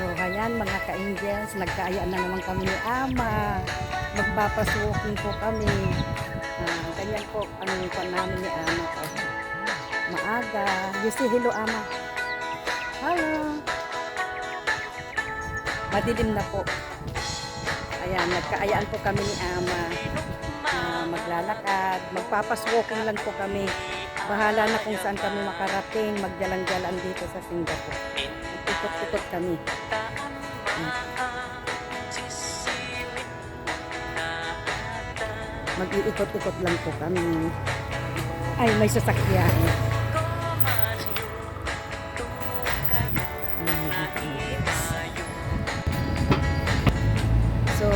So, ayan mga ka-angels, nagkaayaan na naman kami ni Ama. Magpapasukin po kami. Ganyan po ang namin ni Ama. Maaga. You say hello, Ama. Hello. Madilim na po. Ayan, nagkaayaan po kami ni Ama. Maglalakad. Magpapaswalking lang po kami. Bahala na kung saan kami makarating. Magjalan-jalan dito sa Singapore. Ikot-ikot kami. Mag-iikot-ikot lang po kami. Ay, may sasakyan. So,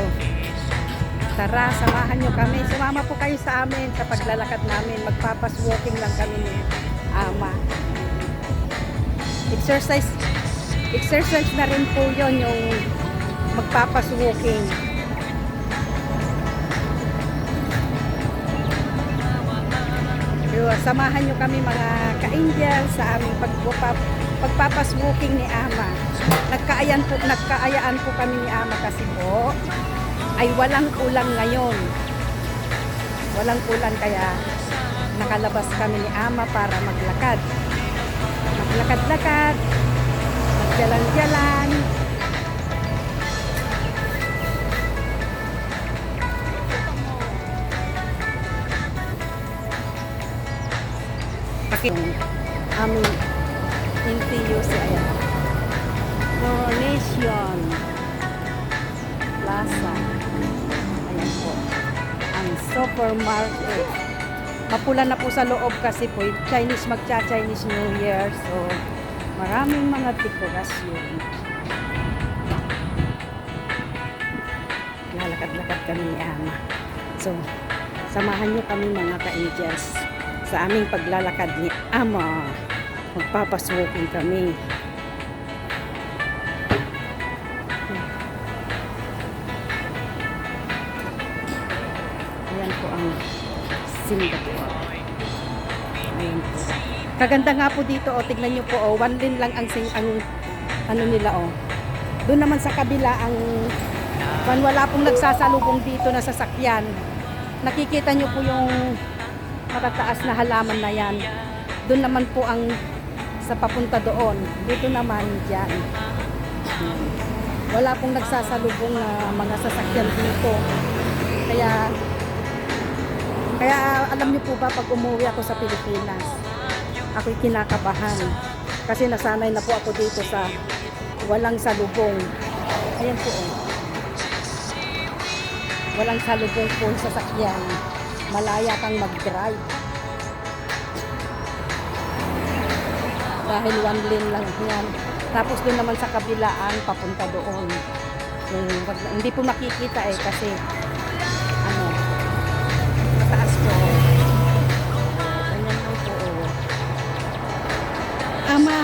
tara, samahan nyo kami. Sumama po kayo sa amin sa paglalakad namin. Magpapaswalking lang kami ni Ama. Exercise na rin po yon, yung magpapaswalking. So, samahan nyo kami mga ka-angel sa aming pagpapaswalking ni Ama. Nagkaayaan po kami ni Ama kasi po ay walang ulan ngayon. Walang ulan kaya nakalabas kami ni Ama para maglakad. Maglakad-lakad, magjalan-jalan. Aming NTU sa Coronation Plaza. Ayan po ang supermarket. Mapula na po sa loob kasi po magcha-Chinese New Year, so maraming mga dekorasyon. Lalakad-lakad kami ni Ama. So samahan nyo kami mga ka-angels sa aming paglalakad ni Ama. Magpapaswalking kami. Ayan po ang Singapore. Ayan po. Kaganda nga po dito, tignan nyo po, one lane lang ang ano nila, Doon naman sa kabila ang wala pong nagsasalubong dito na sasakyan. Nakikita nyo po yung matataas na halaman na yan. Doon naman po ang sa papunta doon. Dito naman dyan. Wala pong nagsasalubong na mga sasakyan dito. Kaya alam niyo po ba, pag umuwi ako sa Pilipinas, ako'y kinakabahan. Kasi nasanay na po ako dito sa walang salubong. Ayan po. Walang salubong po sa sasakyan. Malaya kang mag-drive. Dahil one lane lang yan. Tapos doon naman sa kabilaan, papunta doon. Hindi po makikita kasi mataas po. Ganyan po. Ama,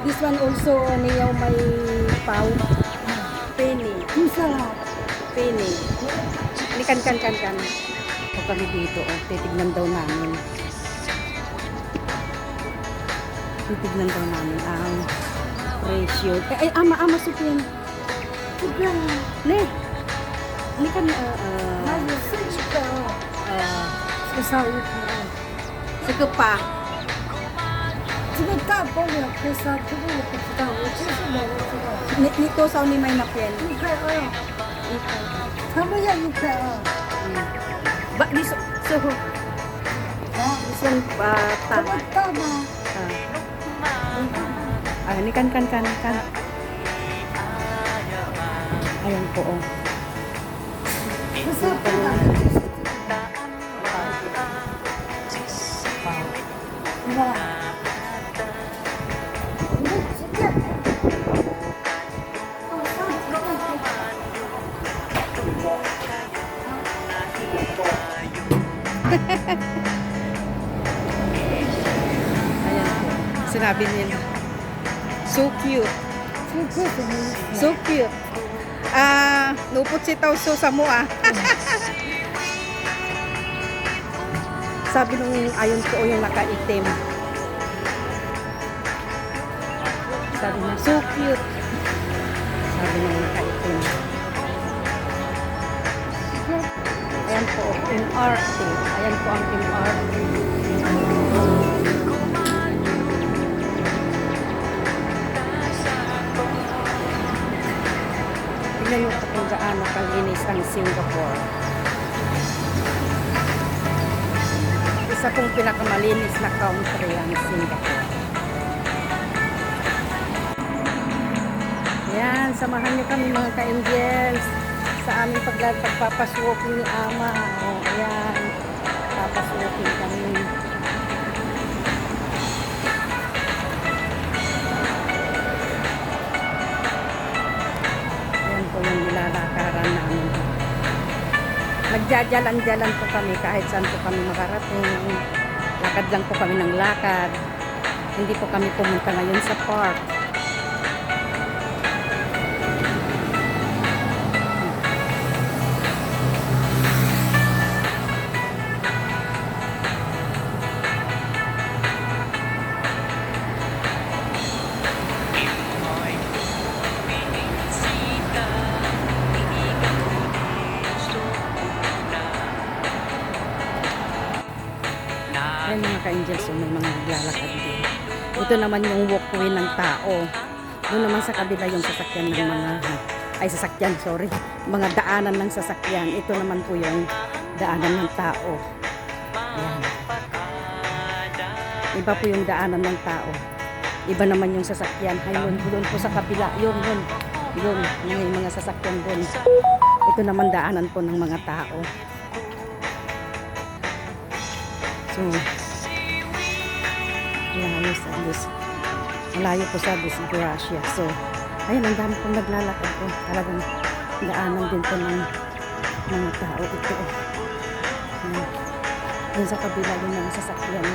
this one also niyaw may pound. Penny. Penny. Ini kan. Pag kami dito, titignan daw namin. Titignan daw namin ang ratio. Ay, ama, supin. Supin. Ne. Ini kan, sekepa. 这个大包两块三，这个我不知道，我就是买了这个。Nito sa ni may napien. 1块2，他们要1块2。Ba, this one, 这么大吗？ini kan. Ayan po. 不是不是。哇。 Ayan po. Sinabi nila. So cute. So cute. Nupot si Tauso sa mua. Sabi nung ayon ko yung nakaitim. Sabi niya, so cute. Sabi niya yung kaitin. Ayan po, MRT. Ayan po ang MRT. Tingnan niyo po kung gaano kalinis ang Singapore. Isa pong pinakamalinis na country ang Singapore. Ayan, samahan niyo kami mga ka-angels sa aming pagpapaswalking ni Ama. O, ayan, papaswalking kami. Ayan po yung nilalakaran namin. Nagjajalan-jalan po kami kahit saan po kami makarating. Lakad lang po kami ng lakad. Hindi po kami pumunta ngayon sa park. Ayan mga ka-angels, may mga naglalakad din. Ito naman yung walkway ng tao. Doon naman sa kabila yung sasakyan ng mga daanan ng sasakyan. Ito naman po yung daanan ng tao. Ayan. Iba po yung daanan ng tao. Iba naman yung sasakyan. Ayun, doon po sa kabila. Yun. May mga sasakyan doon. Ito naman daanan po ng mga tao. So, malayo po sa Disgracia. So, ayun, ang dami pong naglalakad po. Talagang daanan din po ng mga tao ito. Yan sa kabila yung mga sasakyan.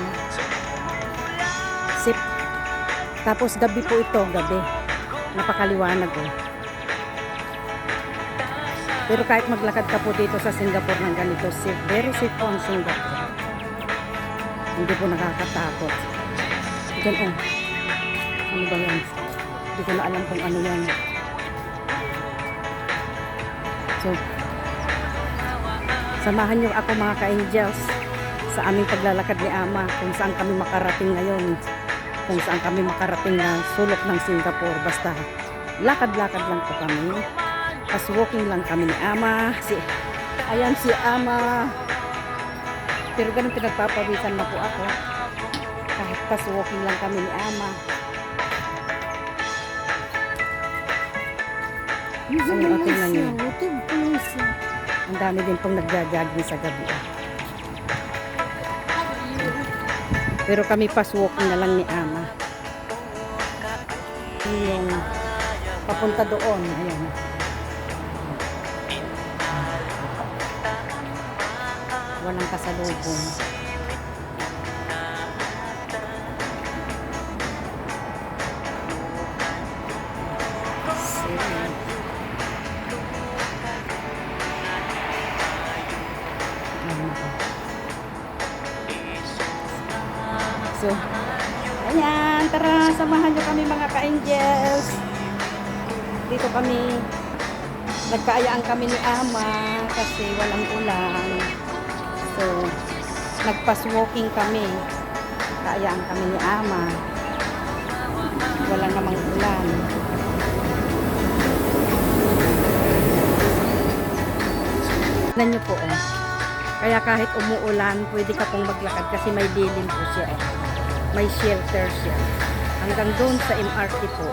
Sip. Tapos gabi po ito, gabi. Napakaliwanag po. Pero kahit maglakad ka po dito sa Singapore ng ganito, safe. Very safe po ang Singapore. Hindi po nakakatakot. Diyan, ano ba yan? Hindi ko na alam kung ano yan. So, samahan niyo ako mga ka-angels sa aming paglalakad ni Ama kung saan kami makarating ngayon. Kung saan kami makarating na sulok ng Singapore. Basta, lakad-lakad lang po kami. As walking lang kami ni Ama. Ayan si Ama. Pero ganun pinagpapawisan na po ako. Kahit pas-walking lang kami ni Ama. Ayun, tingnan niyo. Ang dami din pong nagja-jogging sa gabi. Pero kami pas-walking na lang ni Ama. Yung papunta doon. Ayan. Walang kasalubong. So, ayan, tara, samahan nyo kami mga ka-angels. Dito kami, nagkaayaan kami ni Ama kasi walang ulan. So, nagpas-walking kami. Kaayaan kami ni Ama. Wala namang ulan. Tignan nyo po, Kaya kahit umuulan, pwede ka pong maglakad kasi may dilim po siya. May shelter siya. Hanggang doon sa MRT po.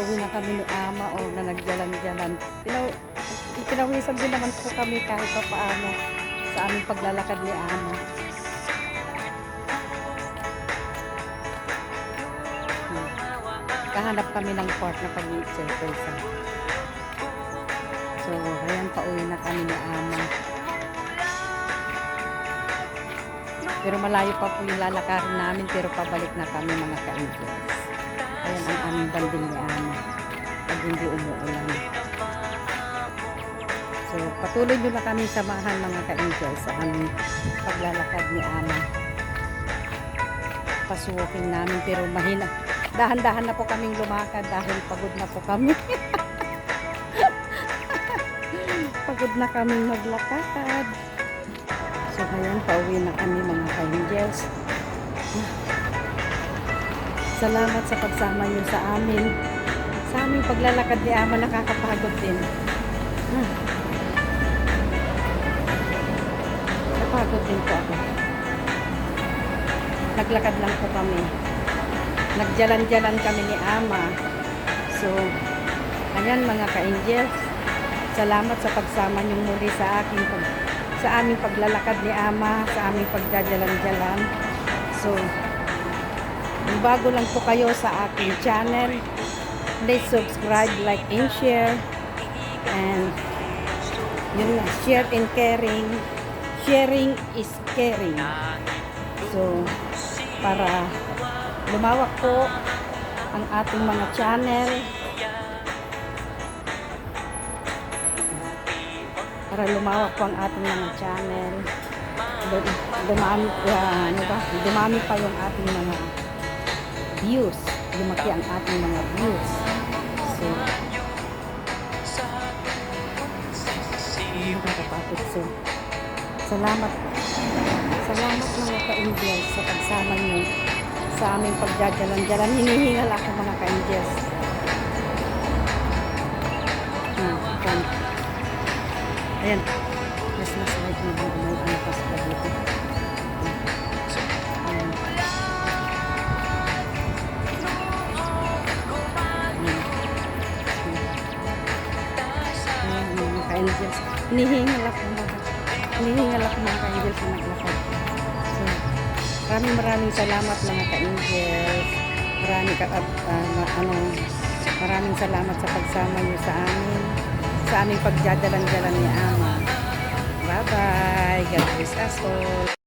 pauwi na kami ni Ama o na nagjalan-jalan. Pinawisan din naman po kami kahit pa paano sa aming paglalakad ni Ama. Kahanap kami ng park na pag-i-exercise. So, ayan, pauwi na kami ni Ama. Pero malayo pa po yung lalakarin namin, pero pabalik na kami mga ka-angels. Ayan ang aming banding ni Ama. Pag hindi umuulan. So, patuloy nyo na kami samahan mga ka-angels sa aming paglalakad ni Ama. Pasuwaking namin, pero mahina. Dahan-dahan na po kaming lumakad dahil pagod na po kami. Pagod na kaming maglakad. So, ngayon, pauwi na kami mga ka-angels. Salamat sa pagsama niyo sa amin. Sa aming paglalakad ni Ama, nakakapagod din. Napagod din po ako. Naglakad lang po kami. Nagjalan-jalan kami ni Ama. So, ayan mga ka-angels. Salamat sa pagsama niyo muli sa aming paglalakad ni Ama, sa aming pagjajalan-jalan. So, kung bago lang po kayo sa aking channel, please subscribe, like, and share. And yun, share and caring. Sharing is caring. So, para lumawak po ang ating mga channel, para lumawak po ang ating mga channel, dumami pa yung ating mga views, lumaki ang ating mga views. So, nakakapagod. So, salamat mga ka-angels sa pagsama niyo sa aming pagjajalan-jalan. Hinihingal ako mga ka-angels. Ayan. Mas like na din may anapas pa dito. Ayan. Ayan mga ka-angels. Hinihingal ako mga ka-angels na naglakad. So, maraming salamat mga ka-angels. Maraming salamat sa pagsama niyo sa amin, sa aming pagjajalan-jalan ni Ama. Bye-bye. God bless us all.